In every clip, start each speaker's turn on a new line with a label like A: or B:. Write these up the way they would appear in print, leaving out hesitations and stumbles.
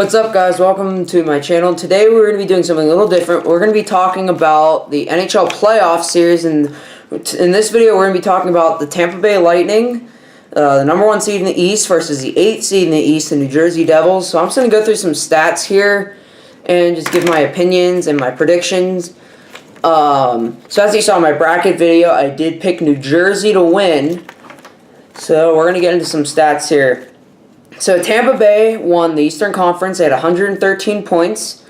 A: What's up, guys? Welcome to my channel. Today we're going to be doing something a little different. We're going to be talking about the NHL playoff series, and in this video we're going to be talking about the Tampa Bay Lightning, the #1 seed in the East versus the 8th seed in the East, the New Jersey Devils. So I'm just going to go through some stats here and just give my opinions and my predictions. So as you saw in my bracket video, I did pick New Jersey to win. So we're going to get into some stats here. So Tampa Bay won the Eastern Conference. They had 113 points.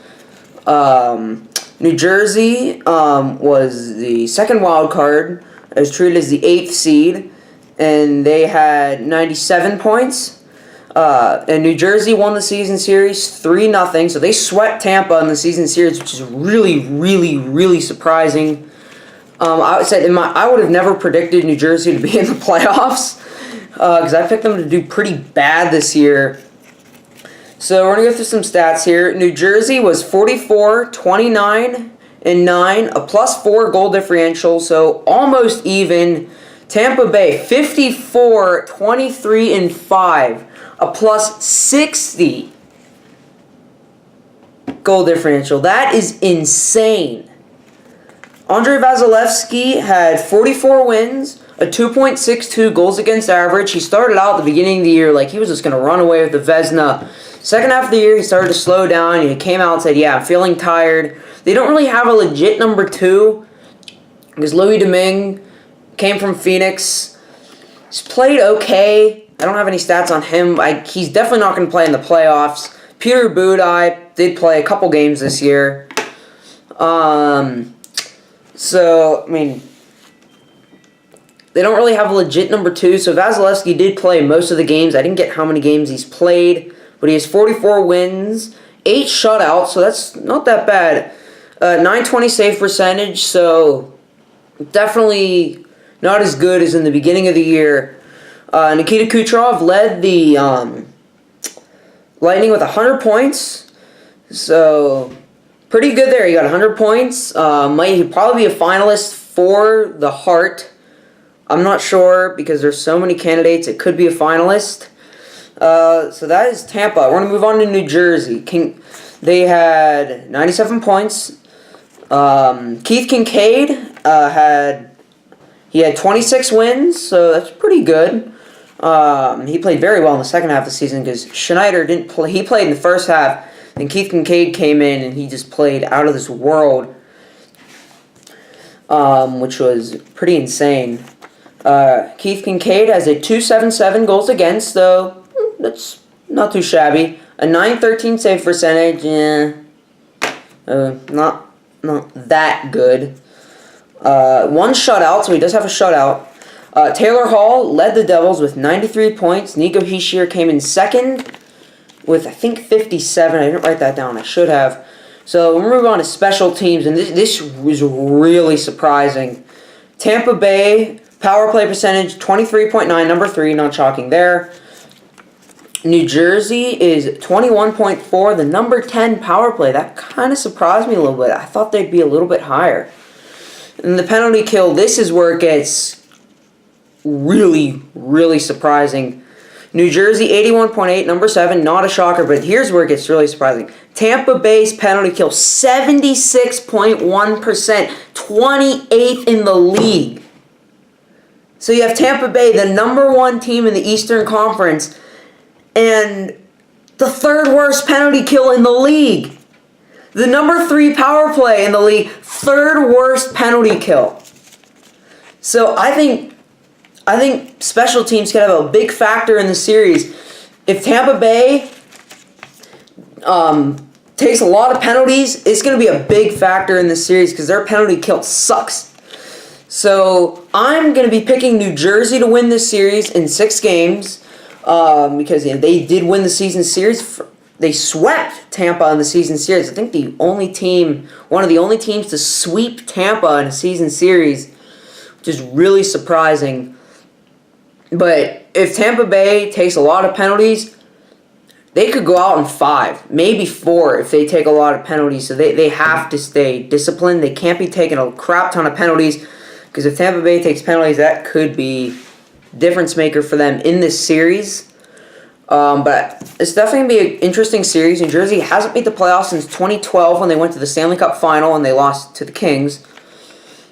A: New Jersey was the second wild card. It was treated as the 8th seed, and they had 97 points. And New Jersey won the season series 3-0. So they swept Tampa in the season series, which is really surprising. I would say I would have never predicted New Jersey to be in the playoffs. Because I picked them to do pretty bad this year. So we're going to go through some stats here. New Jersey was 44, 29, and 9, a +4 goal differential, so almost even. Tampa Bay, 54, 23, and 5, a +60 goal differential. That is insane. Andrei Vasilevsky had 44 wins, a 2.62 goals against average. He started out at the beginning of the year like he was just going to run away with the Vezina. Second half of the year, he started to slow down, and he came out and said, yeah, I'm feeling tired. They don't really have a legit #2 because Louis Domingue came from Phoenix. He's played okay. I don't have any stats on him. He's definitely not going to play in the playoffs. Peter Budaj did play a couple games this year. So, I mean, they don't really have a legit #2, so Vasilevsky did play most of the games. I didn't get how many games he's played, but he has 44 wins, 8 shutouts, so that's not that bad. 920 save percentage, so definitely not as good as in the beginning of the year. Nikita Kucherov led the Lightning with 100 points, so pretty good there. He got 100 points. He'd probably be a finalist for the Hart. I'm not sure because there's so many candidates. It could be a finalist. So that is Tampa. We're going to move on to New Jersey. They had 97 points. Keith Kincaid had 26 wins, so that's pretty good. He played very well in the second half of the season because Schneider didn't play. He played in the first half, and Keith Kincaid came in and he just played out of this world, which was pretty insane. Keith Kincaid has a .277 goals against, though that's not too shabby. A .913 save percentage, not that good. 1 shutout, so he does have a shutout. Taylor Hall led the Devils with 93 points. Nico Hischier came in second with, I think, 57. I didn't write that down. I should have. So we'll move on to special teams, and this was really surprising. Tampa Bay power play percentage 23.9, #3, not shocking there. New Jersey is 21.4, the #10 power play. That kind of surprised me a little bit. I thought they'd be a little bit higher. And the penalty kill, this is where it gets really surprising. New Jersey 81.8, #7, not a shocker, but here's where it gets really surprising. Tampa Bay's penalty kill 76.1%, 28th in the league. So you have Tampa Bay, the #1 team in the Eastern Conference, and the 3rd worst penalty kill in the league. The #3 power play in the league, 3rd worst penalty kill. So I think special teams could have a big factor in the series. If Tampa Bay takes a lot of penalties, it's going to be a big factor in the series because their penalty kill sucks. So I'm going to be picking New Jersey to win this series in 6 games because they did win the season series. They swept Tampa in the season series. I think one of the only teams to sweep Tampa in a season series, which is really surprising. But if Tampa Bay takes a lot of penalties, they could go out in 5, maybe 4 if they take a lot of penalties. So they have to stay disciplined. They can't be taking a crap ton of penalties. Because if Tampa Bay takes penalties, that could be difference maker for them in this series. But it's definitely going to be an interesting series. New Jersey hasn't made the playoffs since 2012 when they went to the Stanley Cup Final and they lost to the Kings.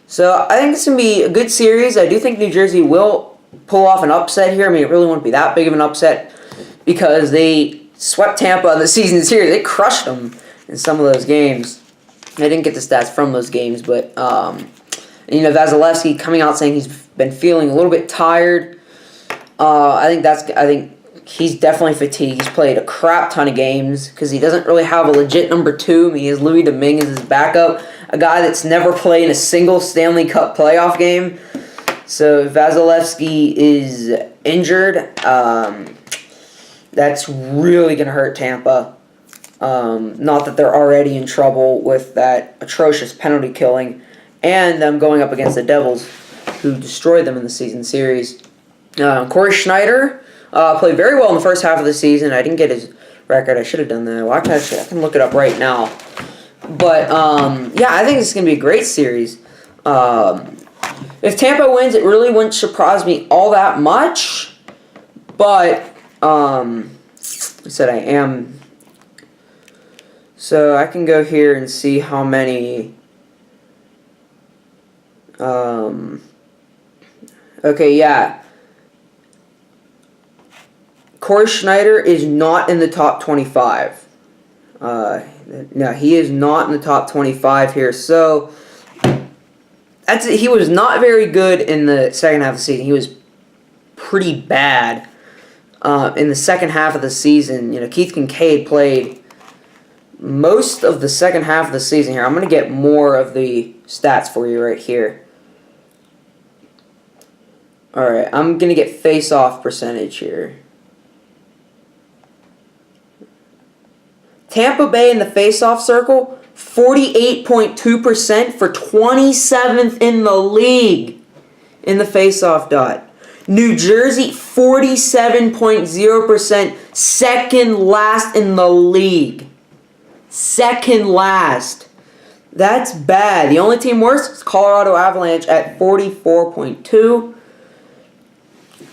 A: So I think it's going to be a good series. I do think New Jersey will pull off an upset here. I mean, it really won't be that big of an upset because they swept Tampa in the season series. They crushed them in some of those games. I didn't get the stats from those games, but Vasilevsky coming out saying he's been feeling a little bit tired. I think he's definitely fatigued. He's played a crap ton of games because he doesn't really have a legit number 2. I mean, he has Louis Domingue as his backup, a guy that's never played in a single Stanley Cup playoff game. So if Vasilevsky is injured, that's really going to hurt Tampa. Not that they're already in trouble with that atrocious penalty killing and them going up against the Devils, who destroyed them in the season series. Corey Schneider played very well in the first half of the season. I didn't get his record. I should have done that. Well, I can look it up right now. But, I think it's going to be a great series. If Tampa wins, it really wouldn't surprise me all that much. But, I said I am. So I can go here and see how many. Okay, yeah. Corey Schneider is not in the top 25. No, he is not in the top 25 here. So he was not very good in the second half of the season. He was pretty bad in the second half of the season. Keith Kincaid played most of the second half of the season here. I'm going to get more of the stats for you right here. Alright, I'm going to get face-off percentage here. Tampa Bay in the face-off circle, 48.2% for 27th in the league in the face-off dot. New Jersey, 47.0%, second last in the league. Second last. That's bad. The only team worse is Colorado Avalanche at 44.2.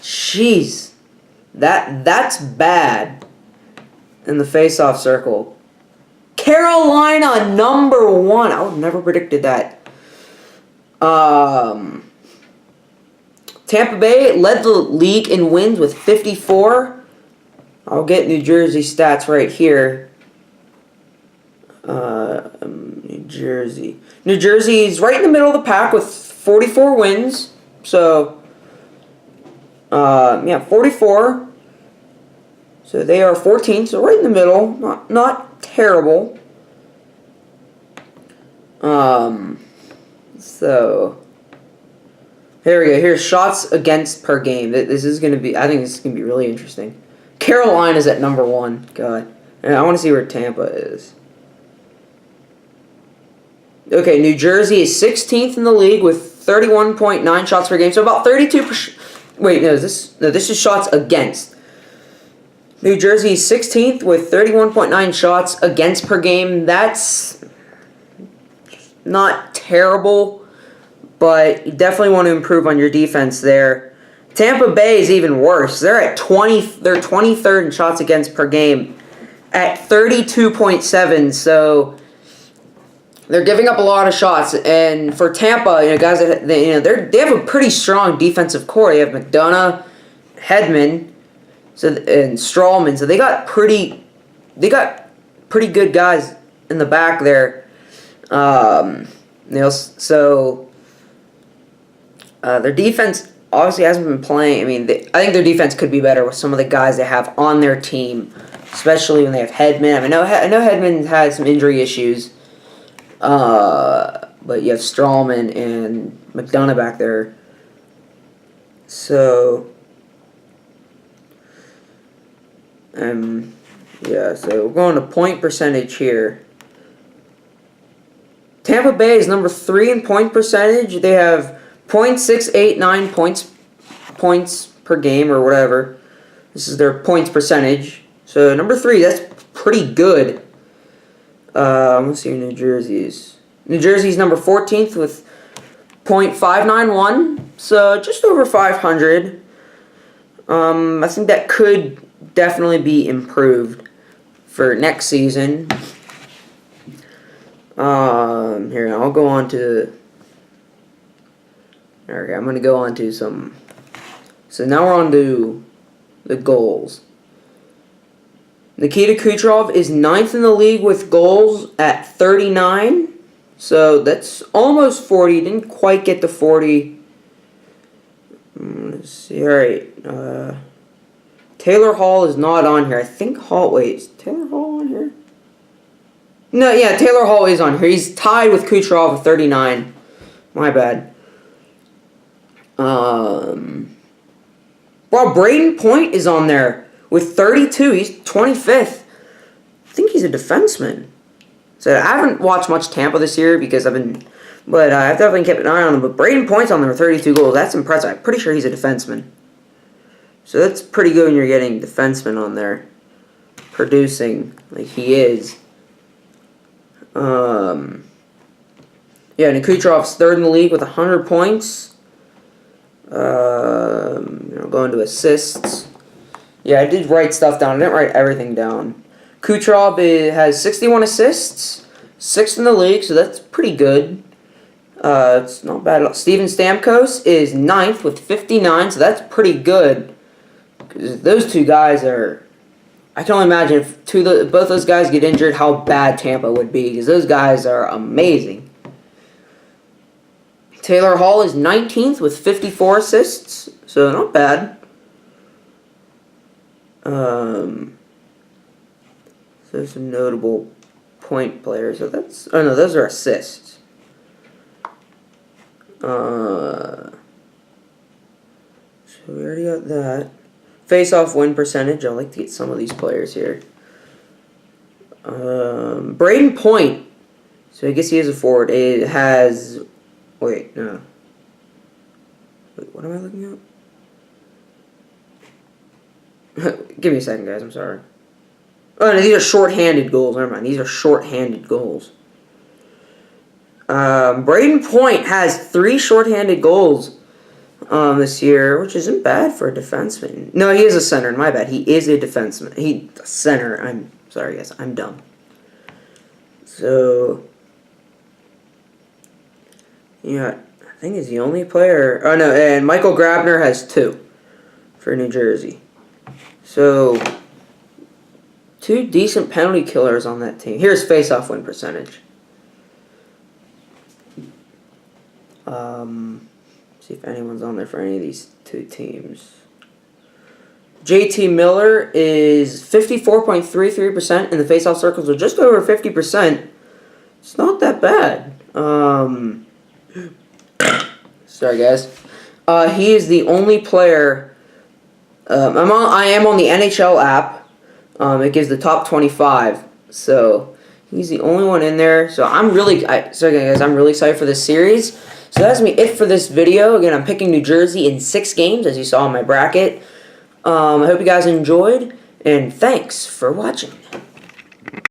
A: Jeez. That's bad in the face-off circle. Carolina, number 1. I would have never predicted that. Tampa Bay led the league in wins with 54. I'll get New Jersey stats right here. New Jersey. New Jersey's right in the middle of the pack with 44 wins. So, 44. So they are 14th, so right in the middle. Not terrible. So here we go. Here's shots against per game. This is going to be, I think this is going to be really interesting. Carolina's at number 1. God. And I want to see where Tampa is. Okay, New Jersey is 16th in the league with 31.9 shots per game. So about 32%. Wait, no, this is shots against. New Jersey is 16th with 31.9 shots against per game. That's not terrible, but you definitely want to improve on your defense there. Tampa Bay is even worse. They're at 20. They're 23rd in shots against per game at 32.7. So they're giving up a lot of shots. And for Tampa, guys, they have a pretty strong defensive core. They have McDonough, Hedman, and Strawman. So they got pretty good guys in the back there. Their defense obviously hasn't been playing. I mean, I think their defense could be better with some of the guys they have on their team, especially when they have Hedman. I know Hedman had some injury issues, but you have Strawman and McDonough back there. So, so we're going to point percentage here. Tampa Bay is number 3 in point percentage. They have .689 points per game or whatever. This is their points percentage. So number 3, that's pretty good. Let's see who New Jersey's. New Jersey's number 14th with .591. So just over 500. I think that could definitely be improved for next season. Here, I'll go on to... Okay, I'm going to go on to some... So now we're on to the goals. Nikita Kucherov is 9th in the league with goals at 39. So that's almost 40. Didn't quite get to 40. Let's see. Alright. Taylor Hall is not on here. I think Hall... Wait, is Taylor Hall on here? No, yeah, Taylor Hall is on here. He's tied with Kucherov with 39. My bad. Well, Braden Point is on there with 32. He's 25th. I think he's a defenseman. So I haven't watched much Tampa this year because I've definitely kept an eye on him. But Braden Point's on there with 32 goals. That's impressive. I'm pretty sure he's a defenseman. So that's pretty good when you're getting defensemen on there producing like he is. Yeah, and Kucherov's 3rd in the league with 100 points. Going to assists. Yeah, I did write stuff down. I didn't write everything down. Kucherov has 61 assists, 6th in the league, so that's pretty good. It's not bad. Steven Stamkos is 9th with 59, so that's pretty good. Because those two guys are... I can only imagine if both those guys get injured, how bad Tampa would be. Because those guys are amazing. Taylor Hall is 19th with 54 assists, so not bad. So there's some notable point players. So that's... Oh, no, those are assists. So we already got that. Face-off win percentage. I'd like to get some of these players here. Braden Point. So I guess he is a forward. It has... Wait, no. Wait, what am I looking at? Give me a second, guys. I'm sorry. Oh, no, these are short-handed goals. Never mind. These are short-handed goals. Braden Point has 3 short-handed goals this year, which isn't bad for a defenseman. No, he is a center. My bad. He is a defenseman. A center. I'm sorry, guys. I'm dumb. So, yeah, I think he's the only player. Oh, no, and Michael Grabner has 2 for New Jersey. So, 2 decent penalty killers on that team. Here's face-off win percentage. See if anyone's on there for any of these 2 teams. JT Miller is 54.33% in the face-off circles, or just over 50%. It's not that bad. Sorry, guys. He is the only player. I am on the NHL app. It gives the top 25. So he's the only one in there. So I'm really, sorry guys, I'm really excited for this series. So that's me it for this video. Again, I'm picking New Jersey in 6 games, as you saw in my bracket. I hope you guys enjoyed, and thanks for watching.